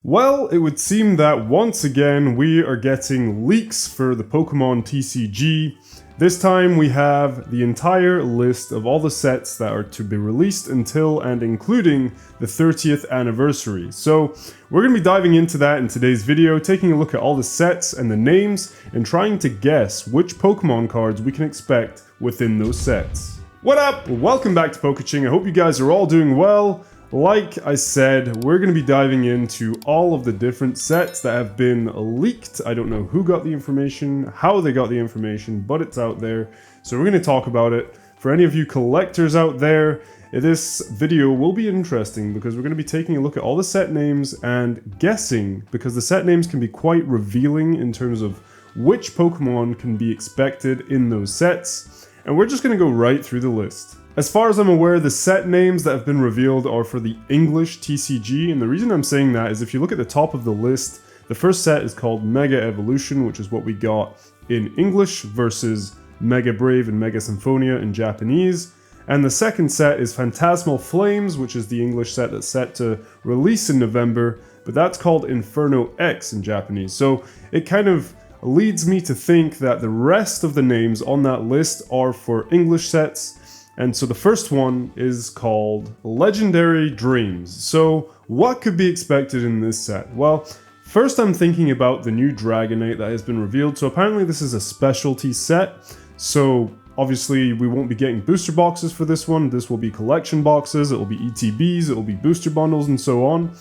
Well, it would seem that once again we are getting leaks for the Pokemon TCG. This time we have the entire list of all the sets that are to be released until and including the 30th anniversary. So we're going to be diving into that in today's video, taking a look at all the sets and the names and trying to guess which Pokemon cards we can expect within those sets. What up? Welcome back to PoKaching. I hope you guys are all doing well. Like I said, we're going to be diving into all of the different sets that have been leaked. I don't know who got the information, how they got the information, but it's out there. So we're going to talk about it. For any of you collectors out there, this video will be interesting because we're going to be taking a look at all the set names and guessing, because the set names can be quite revealing in terms of which Pokemon can be expected in those sets. And we're just going to go right through the list. As far as I'm aware, the set names that have been revealed are for the English TCG, and the reason I'm saying that is if you look at the top of the list, the first set is called Mega Evolution, which is what we got in English, versus Mega Brave and Mega Symphonia in Japanese. And the second set is Phantasmal Flames, which is the English set that's set to release in November, but that's called Inferno X in Japanese. So it kind of leads me to think that the rest of the names on that list are for English sets. And so the first one is called Legendary Dreams. So what could be expected in this set? Well, first I'm thinking about the new Dragonite that has been revealed. So apparently this is a specialty set. So obviously we won't be getting booster boxes for this one. This will be collection boxes, it will be ETBs, it will be booster bundles and so on.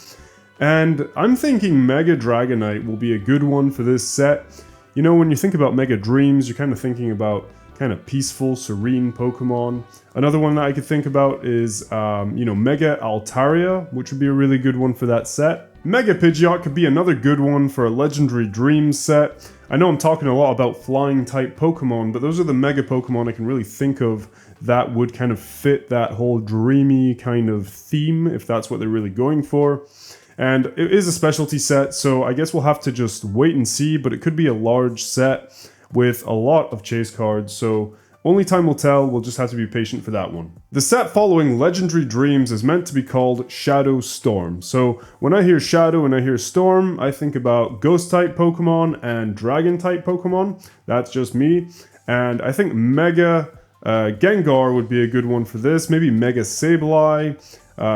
And I'm thinking Mega Dragonite will be a good one for this set. You know, when you think about Mega Dreams, you're kind of thinking about kind of peaceful, serene Pokemon. Another one that I could think about is, Mega Altaria, which would be a really good one for that set. Mega Pidgeot could be another good one for a Legendary Dreams set. I know I'm talking a lot about flying type Pokemon, but those are the Mega Pokemon I can really think of that would kind of fit that whole dreamy kind of theme, if that's what they're really going for. And it is a specialty set, so I guess we'll have to just wait and see, but it could be a large set with a lot of chase cards, so only time will tell. We'll just have to be patient for that one. The set following Legendary Dreams is meant to be called Shadow Storm. So when I hear Shadow and I hear Storm, I think about Ghost type Pokemon and Dragon type Pokemon. That's just me. And I think Mega Gengar would be a good one for this. Maybe Mega Sableye.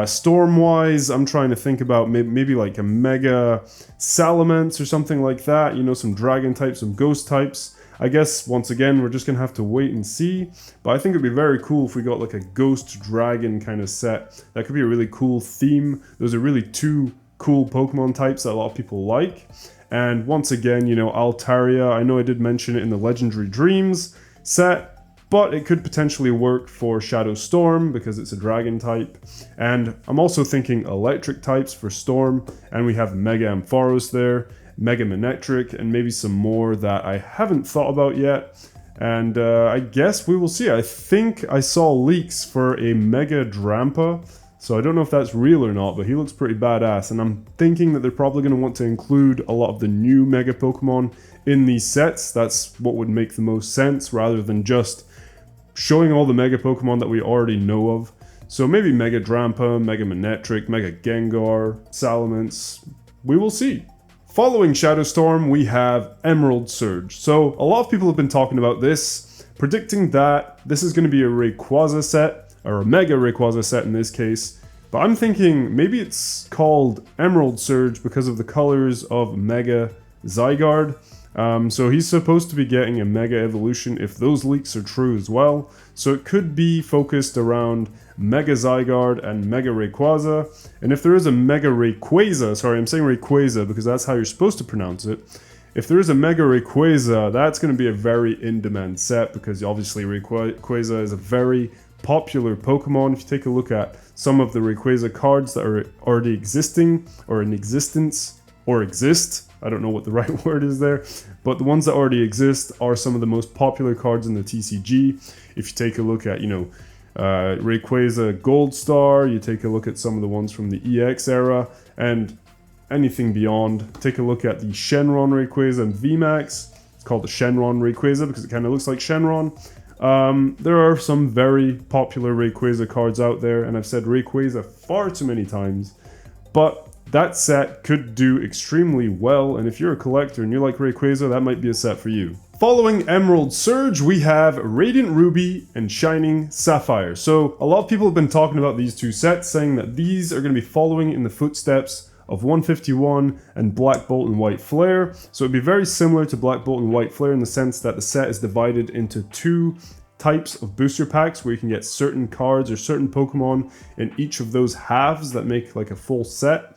Storm-wise, I'm trying to think about maybe like a Mega Salamence or something like that. You know, some Dragon types, some Ghost types. I guess, once again, we're just going to have to wait and see. But I think it'd be very cool if we got like a Ghost Dragon kind of set. That could be a really cool theme. Those are really two cool Pokemon types that a lot of people like. And once again, you know, Altaria, I know I did mention it in the Legendary Dreams set, but it could potentially work for Shadow Storm because it's a Dragon type. And I'm also thinking electric types for Storm, and we have Mega Ampharos there, Mega Manectric, and maybe some more that I haven't thought about yet. And I guess we will see. I think I saw leaks for a Mega Drampa, so I don't know if that's real or not, but he looks pretty badass. And I'm thinking that they're probably going to want to include a lot of the new Mega Pokemon in these sets. That's what would make the most sense, rather than just showing all the Mega Pokemon that we already know of. So maybe Mega Drampa, Mega Manectric, Mega Gengar, Salamence. We will see. Following Shadow Storm, we have Emerald Surge. So a lot of people have been talking about this, predicting that this is going to be a Rayquaza set, or a Mega Rayquaza set in this case. But I'm thinking maybe it's called Emerald Surge because of the colors of Mega Zygarde. So he's supposed to be getting a Mega Evolution if those leaks are true as well. So it could be focused around Mega Zygarde and Mega Rayquaza. And if there is a Mega Rayquaza, sorry, I'm saying Rayquaza because that's how you're supposed to pronounce it. If there is a Mega Rayquaza, that's going to be a very in-demand set because obviously Rayquaza is a very popular Pokemon. If you take a look at some of the Rayquaza cards that are already existing or in existence or exist, I don't know what the right word is there, but the ones that already exist are some of the most popular cards in the TCG. If you take a look at, Rayquaza Gold Star, you take a look at some of the ones from the EX era, and anything beyond. Take a look at the Shenron Rayquaza and VMAX. It's called the Shenron Rayquaza because it kind of looks like Shenron. There are some very popular Rayquaza cards out there, and I've said Rayquaza far too many times, but that set could do extremely well, and if you're a collector and you like Rayquaza, that might be a set for you. Following Emerald Surge, we have Radiant Ruby and Shining Sapphire. So a lot of people have been talking about these two sets, saying that these are going to be following in the footsteps of 151 and Black Bolt and White Flare. So it'd be very similar to Black Bolt and White Flare in the sense that the set is divided into two types of booster packs where you can get certain cards or certain Pokemon in each of those halves that make like a full set.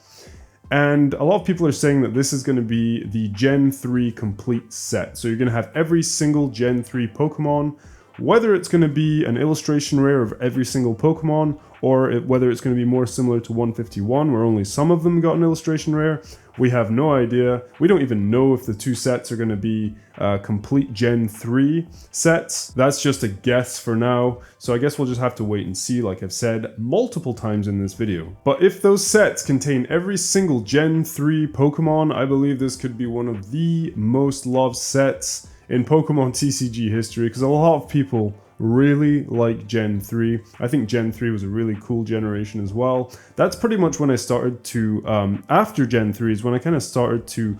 And a lot of people are saying that this is going to be the Gen 3 complete set. So you're going to have every single Gen 3 Pokemon, whether it's going to be an illustration rare of every single Pokemon, or whether it's going to be more similar to 151, where only some of them got an illustration rare. We have no idea. We don't even know if the two sets are going to be complete Gen 3 sets. That's just a guess for now, so I guess we'll just have to wait and see, like I've said multiple times in this video. But if those sets contain every single Gen 3 Pokemon, I believe this could be one of the most loved sets in Pokemon TCG history, because a lot of people really like Gen 3. I think Gen 3 was a really cool generation as well. That's pretty much when I started to, after Gen 3 is when I kind of started to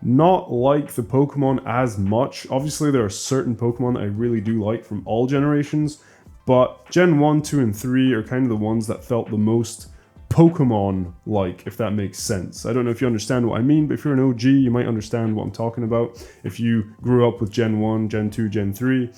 not like the Pokemon as much. Obviously there are certain Pokemon that I really do like from all generations, but Gen 1, 2, and 3 are kind of the ones that felt the most Pokemon-like, if that makes sense. I don't know if you understand what I mean, but if you're an OG, you might understand what I'm talking about. If you grew up with Gen 1, Gen 2, Gen 3,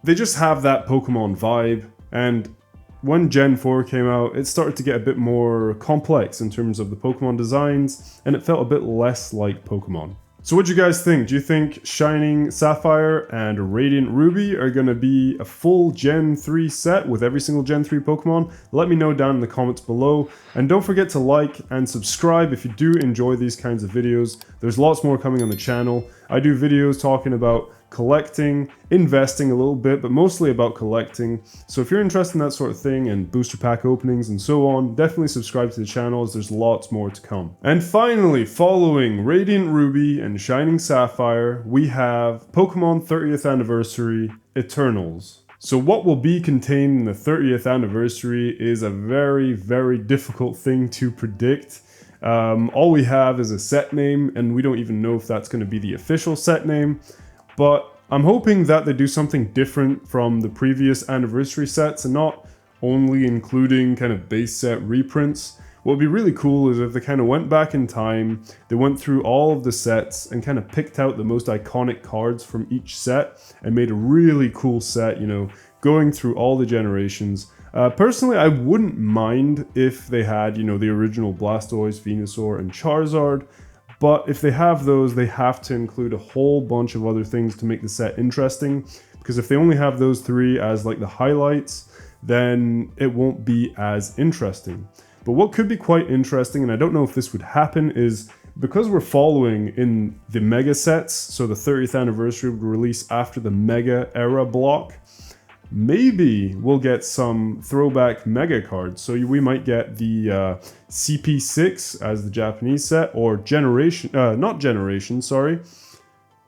they just have that Pokemon vibe, and when Gen 4 came out, it started to get a bit more complex in terms of the Pokemon designs, and it felt a bit less like Pokemon. So what do you guys think? Do you think Shining Sapphire and Radiant Ruby are going to be a full Gen 3 set with every single Gen 3 Pokemon? Let me know down in the comments below. And don't forget to like and subscribe if you do enjoy these kinds of videos. There's lots more coming on the channel. I do videos talking about collecting, investing a little bit, but mostly about collecting. So if you're interested in that sort of thing and booster pack openings and so on, definitely subscribe to the channel as there's lots more to come. And finally, following Radiant Ruby and Shining Sapphire, we have Pokemon 30th Anniversary Eternals. So what will be contained in the 30th anniversary is a very, very difficult thing to predict. All we have is a set name, and we don't even know if that's going to be the official set name. But I'm hoping that they do something different from the previous anniversary sets and not only including kind of base set reprints. What would be really cool is if they kind of went back in time, they went through all of the sets and kind of picked out the most iconic cards from each set and made a really cool set, you know, going through all the generations. Personally, I wouldn't mind if they had, you know, the original Blastoise, Venusaur, and Charizard. But if they have those, they have to include a whole bunch of other things to make the set interesting. Because if they only have those three as like the highlights, then it won't be as interesting. But what could be quite interesting, and I don't know if this would happen, is because we're following in the Mega sets, so the 30th anniversary would release after the Mega era block, maybe we'll get some throwback Mega cards. So we might get the CP6 as the Japanese set, or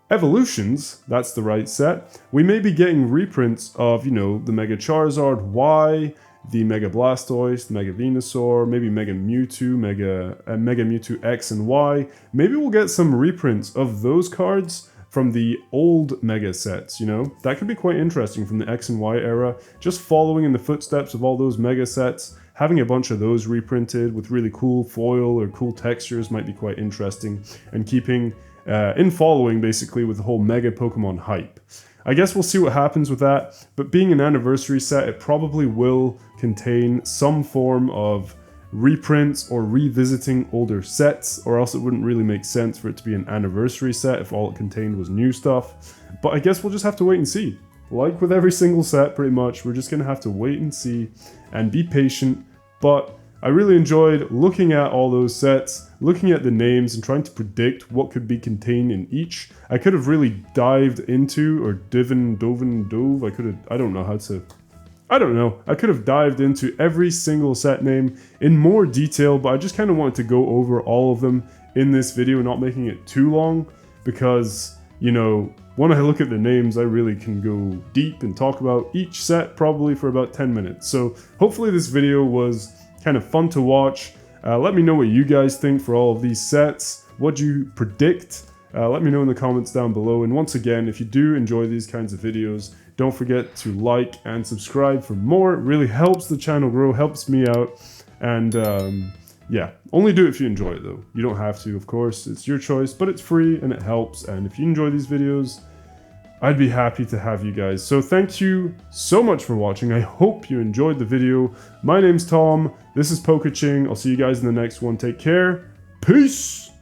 Evolutions, that's the right set. We may be getting reprints of, you know, the Mega Charizard Y, the Mega Blastoise, the Mega Venusaur, maybe Mega Mewtwo, Mega Mewtwo X and Y. Maybe we'll get some reprints of those cards from the old Mega sets, you know? That could be quite interesting from the X and Y era, just following in the footsteps of all those Mega sets. Having a bunch of those reprinted with really cool foil or cool textures might be quite interesting, and keeping in following basically with the whole Mega Pokemon hype. I guess we'll see what happens with that, but being an anniversary set, it probably will contain some form of reprints or revisiting older sets, or else it wouldn't really make sense for it to be an anniversary set if all it contained was new stuff. But I guess we'll just have to wait and see. Like with every single set, pretty much, we're just going to have to wait and see and be patient. But I really enjoyed looking at all those sets, looking at the names and trying to predict what could be contained in each. I could have really dived into, or dove, I could have dived into every single set name in more detail, but I just kind of wanted to go over all of them in this video, not making it too long, because, you know, when I look at the names, I really can go deep and talk about each set probably for about 10 minutes. So hopefully this video was kind of fun to watch. Let me know what you guys think for all of these sets. What do you predict? Let me know in the comments down below. And once again, if you do enjoy these kinds of videos, don't forget to like and subscribe for more. It really helps the channel grow, helps me out. And yeah, only do it if you enjoy it though. You don't have to, of course. It's your choice, but it's free and it helps. And if you enjoy these videos, I'd be happy to have you guys. So thank you so much for watching. I hope you enjoyed the video. My name's Tom. This is PoKaching. I'll see you guys in the next one. Take care. Peace!